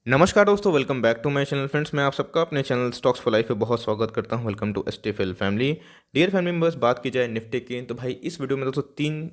नमस्कार दोस्तों, welcome back to my channel friends. मैं आप सबका अपने चैनल स्टॉक्स फॉर लाइफ में बहुत स्वागत करता हूं। Welcome to STFL family. Dear family members, बात की जाए निफ्टी की तो भाई इस वीडियो में दोस्तों तीन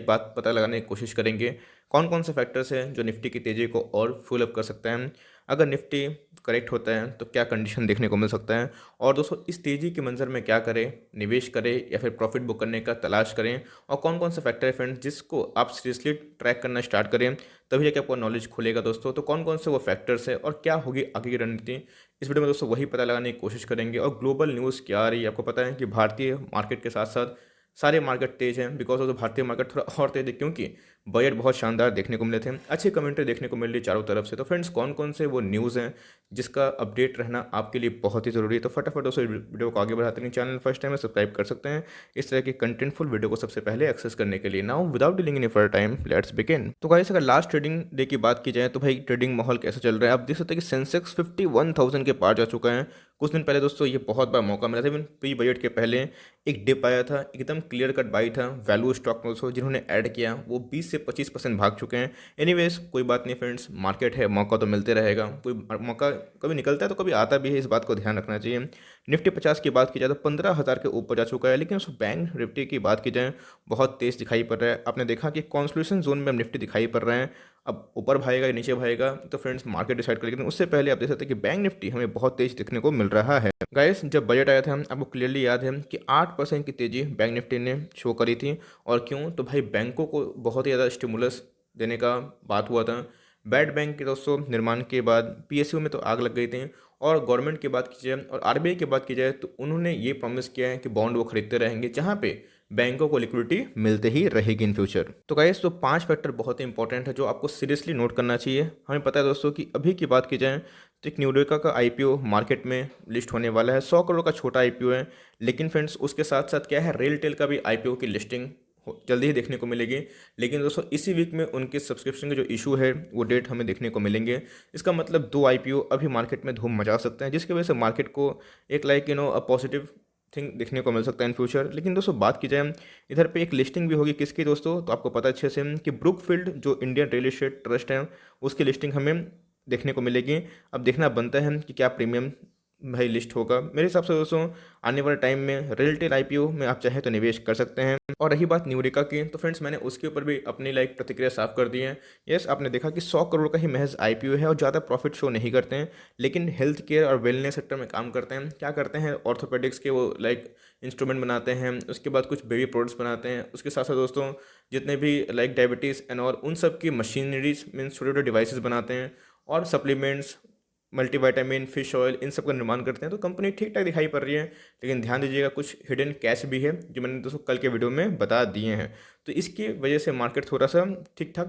बात पता लगाने की कोशिश करेंगे। कौन कौन से फैक्टर्स हैं जो निफ्टी की तेज़ी को और फुल अप कर सकते हैं। अगर निफ्टी करेक्ट होता है तो क्या कंडीशन देखने को मिल सकता है। और दोस्तों इस तेज़ी के मंजर में क्या करें, निवेश करें या फिर प्रॉफिट बुक करने का तलाश करें। और कौन कौन से फैक्टर है फ्रेंड्स जिसको आप सीरियसली ट्रैक करना स्टार्ट करें, तभी जाके आपको नॉलेज खुलेगा दोस्तों। तो कौन कौन से वो फैक्टर्स है और क्या होगी आगे की रणनीति, इस वीडियो में दोस्तों वही पता लगाने की कोशिश करेंगे। और ग्लोबल न्यूज़ क्या आ रही है, आपको पता है कि भारतीय मार्केट के साथ साथ सारे मार्केट तेज हैं। बिकॉज ऑफ भारतीय मार्केट थोड़ा और तेज है क्योंकि बजट बहुत शानदार देखने को मिले थे, अच्छी कमेंट्री देखने को मिल रही चारों तरफ से। तो फ्रेंड्स कौन कौन से वो न्यूज़ हैं जिसका अपडेट रहना आपके लिए बहुत ही ज़रूरी है। तो फटाफट दोस्तों वीडियो को आगे बढ़ाते हैं। चैनल फर्स्ट टाइम में सब्सक्राइब कर सकते हैं इस तरह की कंटेंटफुल वीडियो को सबसे पहले एक्सेस करने के लिए। Now without dealing any further time let's begin. तो गाइस अगर लास्ट ट्रेडिंग डे की बात की जाए तो भाई ट्रेडिंग माहौल कैसा चल रहा है, आप देख सकते हैं कि सेंसेक्स 51,000 के पार जा चुका है। कुछ दिन पहले दोस्तों ये बहुत बड़ा मौका मिला था, इवन प्री बजट के पहले एक डिप आया था, एकदम क्लियर कट बाई था। वैल्यू स्टॉक में दोस्तों जिन्होंने ऐड किया वो 20 से 25% भाग चुके हैं। एनीवेज कोई बात नहीं फ्रेंड्स, मार्केट है, मौका तो मिलते रहेगा। कोई मौका कभी निकलता है तो कभी आता भी है, इस बात को ध्यान रखना चाहिए। निफ्टी 50 की बात की जाए तो 15,000 के ऊपर जा चुका है। लेकिन उस बैंक निफ्टी की बात की जाए बहुत तेज़ दिखाई पड़ रहा है। आपने देखा कि कॉन्सोलिडेशन जोन में अब निफ्टी दिखाई पड़ रहे हैं। अब ऊपर भागेगा या नीचे भागेगा तो फ्रेंड्स मार्केट डिसाइड करेगी। लेकिन उससे पहले आप देख सकते हैं कि बैंक निफ्टी हमें बहुत तेज दिखने को मिल रहा है। गाइस जब बजट आया था आपको क्लियरली याद है कि 8% की तेज़ी बैंक निफ्टी ने शो करी थी। और क्यों, तो भाई बैंकों को बहुत ही ज़्यादा स्टिमुलस देने का बात हुआ था। बैड बैंक के दोस्तों निर्माण के बाद पीएसयू में तो आग लग गई थी। और गवर्नमेंट की बात की जाए और आरबीआई की बात की जाए तो उन्होंने ये प्रॉमिस किया है कि बॉन्ड वो खरीदते रहेंगे जहाँ पे बैंकों को लिक्विडिटी मिलते ही रहेगी इन फ्यूचर। तो गाइस तो 5 फैक्टर बहुत ही इंपॉर्टेंट है जो आपको सीरियसली नोट करना चाहिए। हमें पता है दोस्तों कि अभी की बात की जाए तो एक न्यूरेका का आईपीओ मार्केट में लिस्ट होने वाला है। 100 करोड़ का छोटा आईपीओ है। लेकिन फ्रेंड्स उसके साथ साथ क्या है, रेल टेल का भी आईपीओ की लिस्टिंग जल्दी ही देखने को मिलेगी। लेकिन दोस्तों इसी वीक में उनके सब्सक्रिप्शन के जो इशू है वो डेट हमें देखने को मिलेंगे। इसका मतलब 2 आईपीओ अभी मार्केट में धूम मचा सकते हैं, जिसकी वजह से मार्केट को एक अ पॉजिटिव थिंग देखने को मिल सकता है इन फ्यूचर। लेकिन दोस्तों बात की जाए इधर पे एक लिस्टिंग भी होगी किसकी दोस्तों, तो आपको पता अच्छे से कि ब्रुकफील्ड जो इंडियन रियल एस्टेट ट्रस्ट है उसकी लिस्टिंग हमें देखने को मिलेगी। अब देखना बनता है कि क्या प्रीमियम भाई लिस्ट होगा। मेरे हिसाब से दोस्तों आने वाले टाइम में रिलेटेड आईपीओ में आप चाहे तो निवेश कर सकते हैं। और रही बात न्यूरिका की तो फ्रेंड्स मैंने उसके ऊपर भी अपनी प्रतिक्रिया साफ कर दी है। यस, आपने देखा कि 100 करोड़ का ही महज आईपीओ है और ज़्यादा प्रॉफिट शो नहीं करते हैं। लेकिन हेल्थ केयर और वेलनेस सेक्टर में काम करते हैं। क्या करते हैं, ऑर्थोपेडिक्स के वो इंस्ट्रूमेंट बनाते हैं, उसके बाद कुछ बेबी प्रोडक्ट्स बनाते हैं। उसके साथ साथ दोस्तों जितने भी डायबिटीज़ एंड और उन सब की मशीनरीज मीन्स छोटे छोटे डिवाइसेस बनाते हैं। और सप्लीमेंट्स, मल्टीविटामिन, फिश ऑयल, इन सब का निर्माण करते हैं। तो कंपनी ठीक ठाक दिखाई पड़ रही है। लेकिन ध्यान दीजिएगा कुछ हिडन कैश भी है जो मैंने दोस्तों कल के वीडियो में बता दिए हैं। तो इसकी वजह से मार्केट थोड़ा सा ठीक ठाक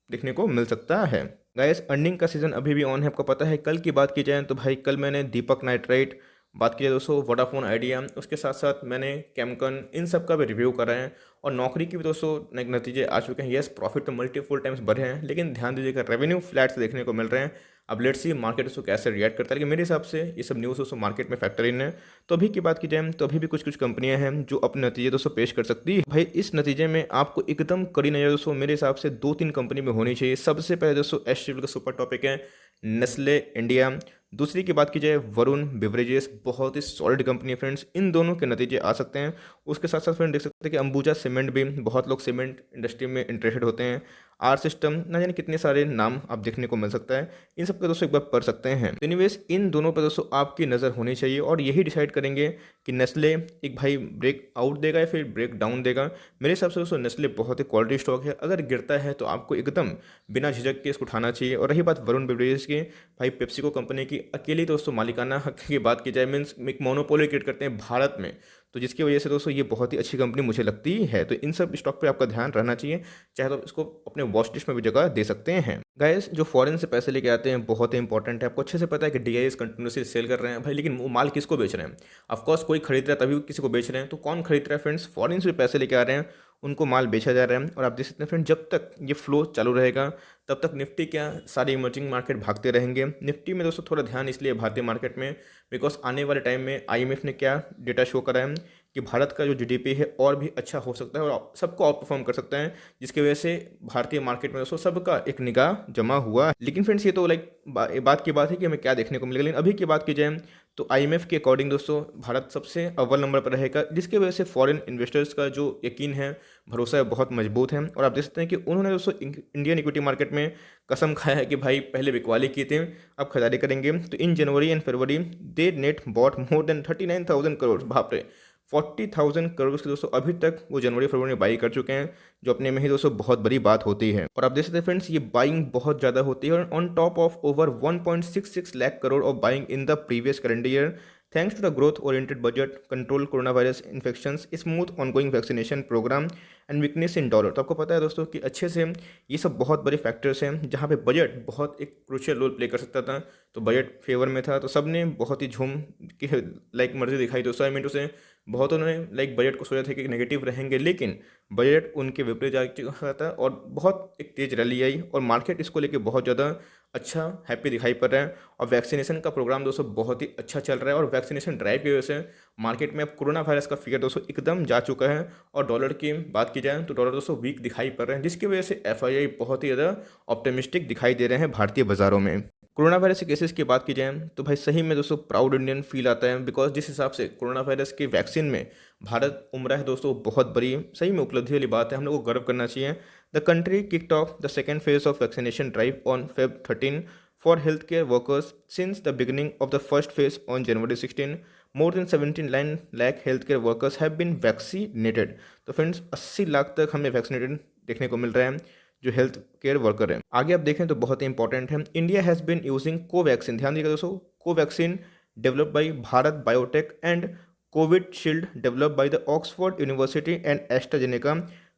देखने को मिल सकता है। गाइस अर्निंग का सीजन अभी भी ऑन है, आपको पता है। कल की बात की जाए तो भाई कल मैंने दीपक नाइट्राइट, बात की जाए दोस्तों वोडाफोन आइडिया, उसके साथ साथ मैंने कैमकन, इन सब का भी रिव्यू करा है। और नौकरी की भी दोस्तों नतीजे आ चुके हैं। यस, प्रॉफिट तो मल्टीपल टाइम्स बढ़े हैं, लेकिन ध्यान दीजिएगा रेवेन्यू फ्लैट से देखने को मिल रहे हैं। अब लेट्स सी मार्केट उसको कैसे रिएक्ट करता है। लेकिन मेरे हिसाब से ये सब न्यूज़ दोस्तों मार्केट में फैक्टर इन है। तो अभी की बात की जाए तो अभी भी कुछ कुछ कंपनियां हैं जो अपने नतीजे दोस्तों पेश कर सकती है। भाई इस नतीजे में आपको एकदम कड़ी नज़र दोस्तों मेरे हिसाब से 2-3 कंपनी में होनी चाहिए। सबसे पहले दोस्तों एस का सुपर टॉपिक है नेस्ले इंडिया। दूसरी की बात की जाए वरुण बेवरेजेस, बहुत ही सॉलिड कंपनी है फ्रेंड्स, इन दोनों के नतीजे आ सकते हैं। उसके साथ साथ फ्रेंड देख सकते हैं कि अंबुजा सीमेंट भी, बहुत लोग सीमेंट इंडस्ट्री में इंटरेस्टेड होते हैं। आर सिस्टम, ना जाने कितने सारे नाम आप देखने को मिल सकता है। इन सब पे दोस्तों एक बार पढ़ सकते हैं। तो एनीवेज इन दोनों पे दोस्तों आपकी नज़र होनी चाहिए और यही डिसाइड करेंगे कि नेस्ले एक भाई ब्रेक आउट देगा या फिर ब्रेक डाउन देगा। मेरे हिसाब से दोस्तों नेस्ले बहुत ही क्वालिटी स्टॉक है, अगर गिरता है तो आपको एकदम बिना झिझक के इसको उठाना चाहिए। और रही बात वरुण बेवरेजेस की, भाई पेप्सिको कंपनी की अकेली दोस्तों मालिकाना हक की बात की जाए मीन्स एक मोनोपोली क्रिएट करते हैं भारत में, तो जिसकी वजह से दोस्तों ये बहुत ही अच्छी कंपनी मुझे लगती है। तो इन सब स्टॉक पे आपका ध्यान रहना चाहिए, चाहे तो इसको अपने वॉच लिस्ट में भी जगह दे सकते हैं। गाइस जो फॉरेन से पैसे लेके आते हैं बहुत ही इंपॉर्टेंट है। आपको अच्छे से पता है कि डीआईएस कंटिन्यूसली सेल कर रहे हैं भाई, लेकिन वो माल किसको बेच रहे हैं? ऑफकोर्स कोई खरीद रहा है तभी किसी को बेच रहे हैं। तो कौन खरीद रहा है फ्रेंड्स? फॉरेन से पैसे लेके आ रहे हैं, उनको माल बेचा जा रहा है। और आप देख सकते हैं फ्रेंड जब तक ये फ्लो चालू रहेगा तब तक निफ्टी क्या सारे इमर्जिंग मार्केट भागते रहेंगे। निफ्टी में दोस्तों थोड़ा ध्यान इसलिए भारतीय मार्केट में बिकॉज आने वाले टाइम में आईएमएफ ने क्या डेटा शो करा है कि भारत का जो जीडीपी है और भी अच्छा हो सकता है और सबको आउट परफॉर्म कर सकता है, जिसकी वजह से भारतीय मार्केट में दोस्तों सबका एक निगाह जमा हुआ है। लेकिन फ्रेंड्स ये तो लाइक बात की बात है कि हमें क्या देखने को मिलेगा। लेकिन अभी की बात की जाए तो आईएमएफ के अकॉर्डिंग दोस्तों भारत सबसे अव्वल नंबर पर रहेगा, जिसकी वजह से फॉरेन इन्वेस्टर्स का जो यकीन है, भरोसा है, बहुत मजबूत है। और आप देख सकते हैं कि उन्होंने दोस्तों इंडियन इक्विटी मार्केट में कसम खाया है कि भाई पहले बिकवाली किए थे, अब खरीदारी करेंगे। तो in January and February they net bought more than 39,000 crore, बाप रे 40,000 करोड़ के दोस्तों अभी तक वो जनवरी फरवरी में बाई कर चुके हैं, जो अपने में ही दोस्तों बहुत बड़ी बात होती है। और आप देख सकते हैं फ्रेंड्स ये बाइंग बहुत ज़्यादा होती है, और on top of over 1.66 lakh crore of buying in the previous calendar year, thanks to the growth oriented budget, control corona virus infections, smooth ongoing vaccination programme and weakness in dollar. तो आपको पता है दोस्तों कि अच्छे से ये सब बहुत बड़े फैक्टर्स हैं जहाँ पे बजट बहुत एक क्रूशियल रोल प्ले कर सकता था। तो बजट फेवर में था, तो सब ने बहुत ही झूम की लाइक मर्जी दिखाई। दोस्तों आई मीन टू से बहुतों ने लाइक बजट को सोचा था कि नेगेटिव रहेंगे, लेकिन बजट उनके विपरीत जा चुका था और बहुत एक तेज रैली आई और मार्केट इसको लेके बहुत ज़्यादा अच्छा हैप्पी दिखाई पड़ रहा है। और वैक्सीनेशन का प्रोग्राम दोस्तों बहुत ही अच्छा चल रहा है, और वैक्सीनेशन ड्राइव की वजह से मार्केट में अब कोरोना वायरस का फिगर दोस्तों एकदम जा चुका है। और डॉलर की बात की जाए तो डॉलर दोस्तों वीक दिखाई पड़ रहे हैं, जिसकी वजह से एफआईआई बहुत ही ज़्यादा ऑप्टिमिस्टिक दिखाई दे रहे हैं भारतीय बाजारों में। कोरोना वायरस के केसेस की बात की जाए तो भाई सही में दोस्तों प्राउड इंडियन फील आता है, बिकॉज जिस हिसाब से कोरोना वायरस के वैक्सीन में भारत उमरा है दोस्तों, बहुत बड़ी सही में उपलब्धि वाली बात है, हम लोग को गर्व करना चाहिए। The country kicked off the second phase of vaccination drive on Feb 13 for health care workers since the beginning of the first phase on January 16। More than 17 lakh health care workers have been vaccinated. तो friends 80 lakh तक हमें vaccinated देखने को मिल रहा है जो health care worker है। आगे आप देखें तो बहुत ही इंपॉर्टेंट है, India has been using Covaxin, ध्यान दीजिएगा दोस्तों, Covaxin developed by Bharat Biotech and Covishield developed by the Oxford University and AstraZeneca.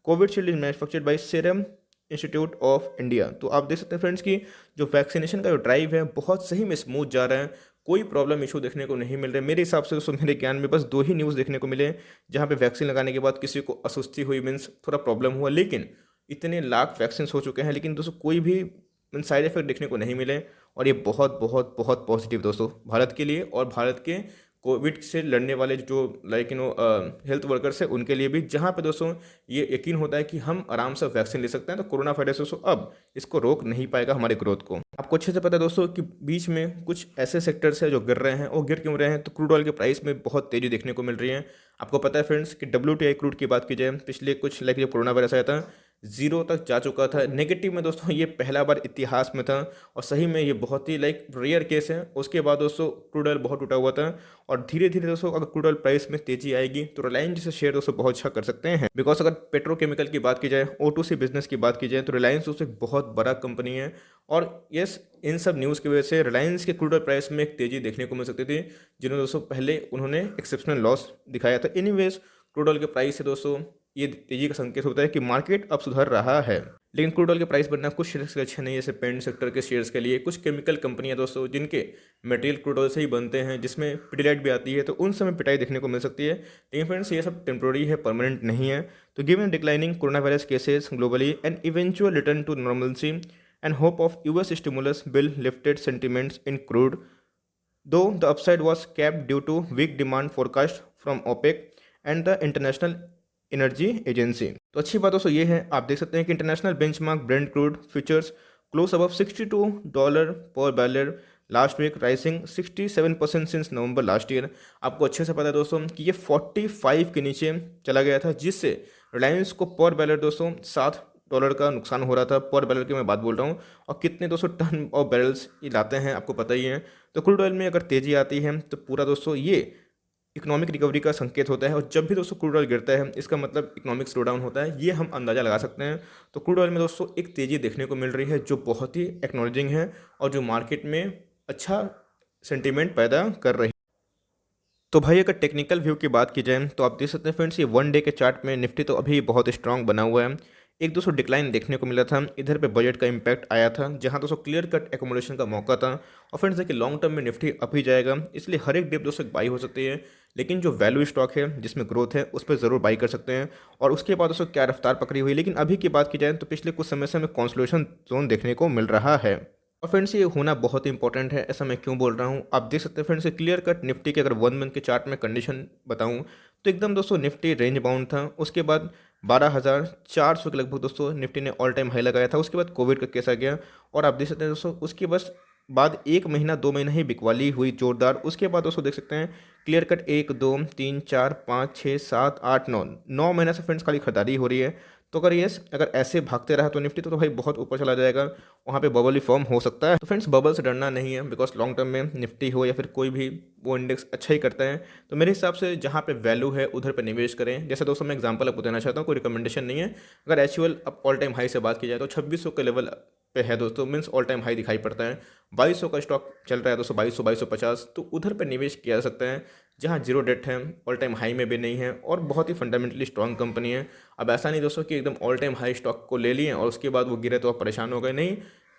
Covishield is manufactured by Serum Institute of India. तो आप देख सकते हैं फ्रेंड्स की जो वैक्सीनेशन का जो ड्राइव है बहुत सही में स्मूथ जा रहा है, कोई प्रॉब्लम इशू देखने को नहीं मिल रहा है। मेरे हिसाब से दोस्तों मेरे ज्ञान में बस 2 ही न्यूज़ देखने को मिले जहाँ पे वैक्सीन लगाने के बाद किसी को अस्वस्थी हुई, मीन्स थोड़ा प्रॉब्लम हुआ, लेकिन इतने लाख वैक्सीन हो चुके हैं लेकिन दोस्तों कोई भी साइड इफेक्ट देखने को नहीं मिले। और ये बहुत बहुत बहुत पॉजिटिव दोस्तों भारत के लिए, और भारत के कोविड से लड़ने वाले जो लाइक हेल्थ वर्कर्स हैं उनके लिए भी, जहाँ पे दोस्तों ये यकीन होता है कि हम आराम से वैक्सीन ले सकते हैं, तो कोरोना वायरस दोस्तों अब इसको रोक नहीं पाएगा हमारे ग्रोथ को। आपको अच्छे से पता है दोस्तों कि बीच में कुछ ऐसे सेक्टर्स हैं जो गिर रहे हैं, और गिर क्यों रहे हैं, तो क्रूड ऑयल के प्राइस में बहुत तेज़ी देखने को मिल रही है। आपको पता है फ्रेंड्स कि WTI क्रूड की बात की जाए पिछले कुछ लाइक जब कोरोना वायरस आया था जीरो तक जा चुका था, नेगेटिव में दोस्तों ये पहला बार इतिहास में था, और सही में ये बहुत ही लाइक रेयर केस है। उसके बाद दोस्तों क्रूड ऑयल बहुत टूटा हुआ था, और धीरे धीरे दोस्तों अगर क्रूड ऑयल प्राइस में तेजी आएगी तो रिलायंस जैसे शेयर दोस्तों बहुत अच्छा कर सकते हैं, बिकॉज अगर पेट्रोकेमिकल की बात की जाए, O2C बिजनेस की बात की जाए, तो रिलायंस दोस्तों एक बहुत बड़ा कंपनी है। और यस, इन सब न्यूज़ की वजह से रिलायंस के क्रूड ऑयल प्राइस में एक तेजी देखने को मिल सकती थी, जिन्होंने दोस्तों पहले उन्होंने एक्सेप्शनल लॉस दिखाया था। एनीवेज क्रूड ऑयल के प्राइस से दोस्तों ये तेजी का संकेत होता है कि मार्केट अब सुधर रहा है। लेकिन क्रूड ऑयल के प्राइस बढ़ना कुछ शेयर्स के लिए अच्छा नहीं है, जैसे पेंट सेक्टर के शेयर्स के लिए। कुछ केमिकल कंपनियां दोस्तों जिनके मटेरियल क्रूड ऑयल से ही बनते हैं, जिसमें पिटिलाइट भी आती है, तो उन समय पिटाई देखने को मिल सकती है। लेकिन फ्रेंड्स ये सब टेम्प्रोरी है, परमानेंट नहीं है। तो given declining corona virus cases globally and eventual return to normalcy and hope of US stimulus bill lifted sentiments in crude, though the upside was capped due to weak demand forecast from OPEC and the International energy agency. तो अच्छी बात दोस्तों ये है, आप देख सकते हैं कि international benchmark Brent crude futures close above $62 per barrel last week, rising 67% since November last year. आपको अच्छे से पता है दोस्तों कि ये 45 के नीचे चला गया था, जिससे रिलायंस को पर बैरल दोस्तों $7 का नुकसान हो रहा था। पर बैरल की मैं बात बोल रहा हूँ, और कितने दोस्तों टन ऑफ बैरल्स ये लाते हैं आपको पता ही है। तो क्रूड ऑयल में अगर तेज़ी आती है तो पूरा दोस्तों ये इकोनॉमिक रिकवरी का संकेत होता है, और जब भी दोस्तों क्रूड ऑयल गिरता है इसका मतलब इकोनॉमिक स्लो डाउन होता है, ये हम अंदाज़ा लगा सकते हैं। तो क्रूड ऑयल में दोस्तों एक तेज़ी देखने को मिल रही है जो बहुत ही एक्नॉलेजिंग है, और जो मार्केट में अच्छा सेंटीमेंट पैदा कर रही है। तो भाई अगर टेक्निकल व्यू की बात की जाए तो आप देख सकते हैं फ्रेंड्स, ये 1 डे के चार्ट में निफ्टी तो अभी बहुत स्ट्रांग बना हुआ है। एक दोस्तों डिक्लाइन देखने को मिला था, इधर पे बजट का इम्पैक्ट आया था, जहां दोस्तों क्लियर कट एकोमोडेशन का मौका था। और फ्रेंड्स देखिए लॉन्ग टर्म में निफ्टी अप ही जाएगा, इसलिए हर एक डिप दोस्तों बाई हो सकती है, लेकिन जो वैल्यू स्टॉक है जिसमें ग्रोथ है उस पर ज़रूर बाई कर सकते हैं। और उसके बाद दोस्तों क्या रफ्तार पकड़ी हुई। लेकिन अभी की बात की जाए तो पिछले कुछ समय से हमें कॉन्सोलिडेशन जोन देखने को मिल रहा है। और फ्रेंड्स ये होना बहुत इंपॉर्टेंट है, ऐसा मैं क्यों बोल रहा हूँ, आप देख सकते हैं फ्रेंड्स क्लियर कट निफ्टी के अगर 1 मंथ के चार्ट में कंडीशन बताऊँ तो एकदम दोस्तों निफ्टी रेंज बाउंड था। उसके बाद 12,400 के लगभग दोस्तों निफ्टी ने ऑल टाइम हाई लगाया था। उसके बाद कोविड का केस आ गया और आप देख सकते हैं दोस्तों उसके बस बाद 1 महीना 2 महीना ही बिकवाली हुई जोरदार। उसके बाद दोस्तों देख सकते हैं क्लियर कट 1 2 3 4 5 6 7 8 9 महीने से फ्रेंड्स खाली खरीदारी हो रही है। तो अगर ऐसे भागते रहा तो निफ्टी तो भाई बहुत ऊपर चला जाएगा, वहाँ पे बबल ही फॉर्म हो सकता है। तो फ्रेंड्स बबल से डरना नहीं है, बिकॉज लॉन्ग टर्म में निफ्टी हो या फिर कोई भी वो इंडेक्स अच्छा ही करता है। तो मेरे हिसाब से जहाँ पे वैल्यू है उधर पे निवेश करें। जैसे दोस्तों मैं एग्जांपल आपको देना चाहता हूँ, कोई रिकमेंडेशन नहीं है। अगर एक्चुअल अब ऑल टाइम हाई से बात की जाए तो 2600 के लेवल पे है दोस्तों, मीन्स ऑल टाइम हाई दिखाई पड़ता है। 2200 का स्टॉक चल रहा है दोस्तों, 2200 2250, तो उधर पे निवेश किया जा सकता है जहाँ जीरो डेट है, ऑल टाइम हाई में भी नहीं है और बहुत ही फंडामेंटली स्ट्रॉन्ग कंपनी है। अब ऐसा नहीं दोस्तों कि एकदम ऑल टाइम हाई स्टॉक को ले लिए और उसके बाद वो गिरे तो आप परेशान हो गए, नहीं।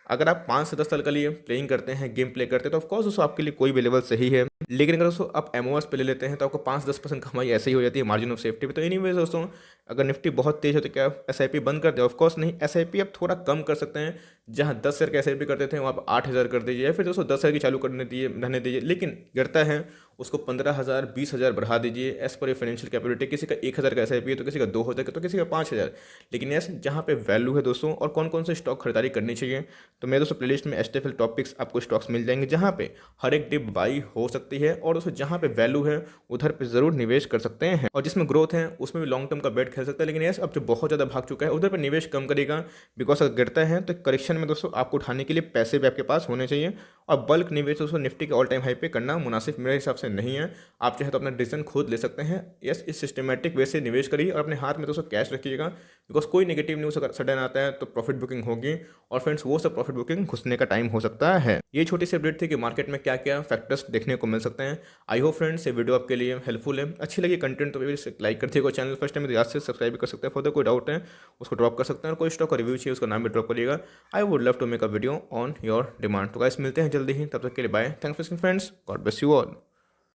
अगर आप 5 से 10 साल के लिए प्लेइंग करते हैं, गेम प्ले करते हैं, तो ऑफकोर्स दोस्तों आपके लिए कोई भी लेवल सही है। लेकिन अगर दोस्तों आप एमओएस पे ले लेते हैं तो आपको 5-10% कमाई ऐसे ही हो जाती है मार्जिन ऑफ सेफ्टी पे। तो एनीवेज दोस्तों, अगर निफ्टी बहुत तेज हो तो क्या एसआईपी बंद कर दे? ऑफकोर्स नहीं, एसआईपी आप थोड़ा कम कर सकते हैं। जहाँ 10,000 का एसआईपी करते थे वहाँ आप 8,000 कर दीजिए, या फिर दोस्तों 10,000 की चालू करने दीजिए, रहने दीजिए। लेकिन गिरता है उसको 15,000 20,000 बढ़ा दीजिए एज पर फाइनेंशियल कैपेबिलिटी। किसी का 1,000 का एसआईपी है तो किसी का 2,000 का, तो किसी का 5,000। लेकिन यस, जहाँ पे वैल्यू है दोस्तों और कौन कौन से स्टॉक खरीदारी करनी चाहिए, तो मेरे दोस्तों प्लेलिस्ट में एसटीएफएल टॉपिक्स आपको स्टॉक्स मिल जाएंगे जहाँ पे हर एक डिप बाई हो सकती है और दोस्तों जहाँ पे वैल्यू है उधर पे जरूर निवेश कर सकते हैं। और जिसमें ग्रोथ है उसमें भी लॉन्ग टर्म का बेट खेल सकता है। लेकिन यस, अब जो बहुत ज़्यादा भाग चुका है उधर पे निवेश कम करेगा, बिकॉज अगर गिरता है तो करेक्शन में दोस्तों आपको उठाने के लिए पैसे भी आपके पास होने चाहिए। और बल्क निवेश दोस्तों निफ्टी के ऑल टाइम हाई पे करना मुनासिब मेरे हिसाब से नहीं है। आप चाहे तो अपना डिसीजन खुद ले सकते हैं। यस, इस सिस्टमेटिक वे से निवेश करिए और अपने हाथ में दोस्तों कैश रखिएगा, बिकॉज कोई नेगेटिव न्यूज़ अगर सडन आता है तो प्रॉफिट बुकिंग होगी और फ्रेंड्स वो सब प्रॉफिट बुकिंग घुसने का टाइम हो सकता है। ये छोटी सी अपडेट थी कि मार्केट में क्या क्या फैक्टर्स देखने को मिल सकते हैं। आई होप फ्रेंड्स ये वीडियो आपके लिए हेल्पफुल है। अच्छी लगी कंटेंट तो लाइक कर दिएगा, चैनल फर्स्ट टाइम तो याद से सब्सक्राइब कर सकते हैं। फर्दर कोई डाउट है उसको ड्रॉप कर सकते हैं और कोई स्टॉक का रिव्यू चाहिए उसका नाम भी ड्रॉप करिएगा। I would love to make a video on your demand. तो गाइस मिलते हैं जल्दी ही, तब तक के लिए bye. Thanks for friends, God bless you all.